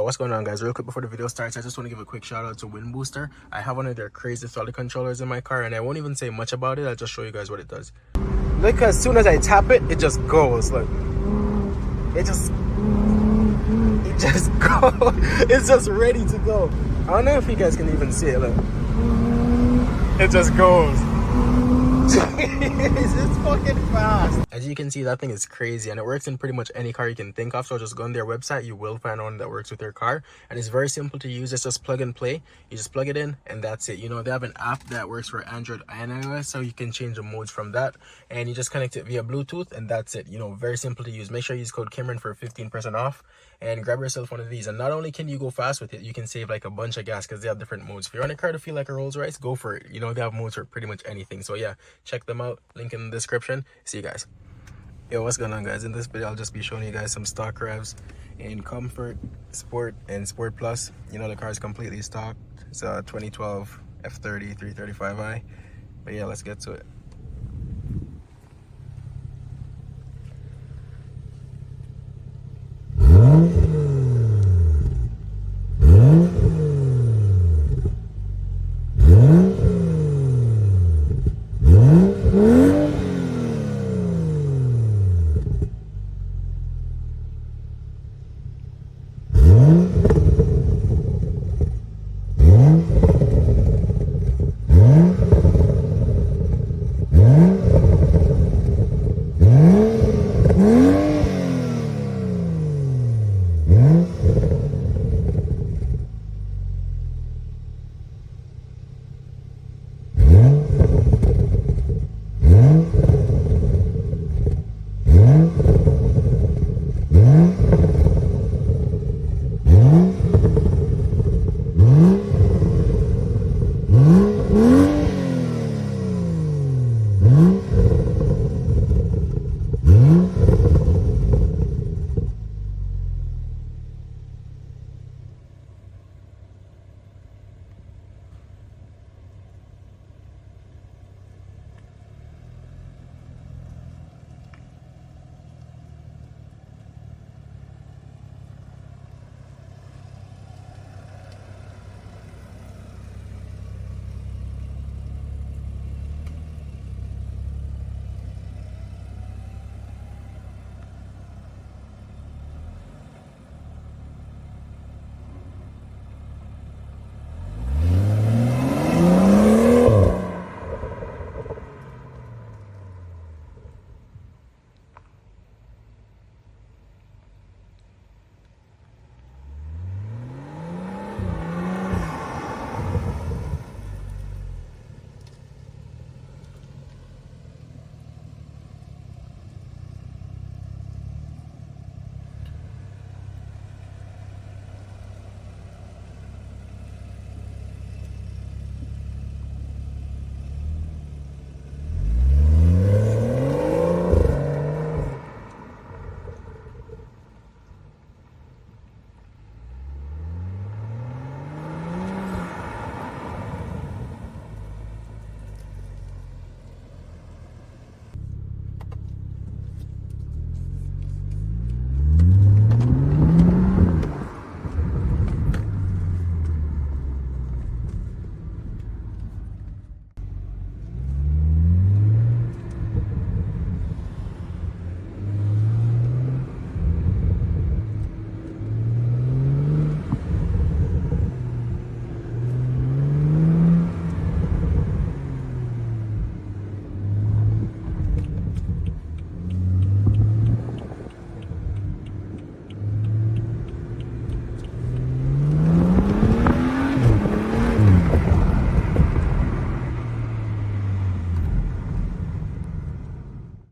what's going on, guys? Real quick before the video starts, I just want to give a quick shout out to Wind Booster. I have one of their crazy throttle controllers in my car, and I won't even say much about it. I'll just show you guys what it does. Look, as soon as I tap it, it just goes. Look, it just goes. It's just ready to go. I don't know if you guys can even see it. Look, it just goes. It's fucking fast. As you can see, that thing is crazy, and it works in pretty much any car you can think of. So just go on their website, you will find one that works with your car, and it's very simple to use. It's just plug and play. You just plug it in and that's it. You know, they have an app that works for Android and iOS, so you can change the modes from that, and you just connect it via Bluetooth, and that's it. You know, very simple to use. Make sure you use code Cameron for 15% off, and grab yourself one of these. And not only can you go fast with it, you can save like a bunch of gas because they have different modes. If you're on a car to feel like a Rolls Royce, go for it. You know, they have modes for pretty much anything. So yeah, check them out, link in the description. See you guys. Yo, what's going on, guys? In this video I'll just be showing you guys some stock revs in Comfort, Sport, and Sport Plus. You know, the car is completely stocked. It's a 2012 F30 335i. But yeah, let's get to it.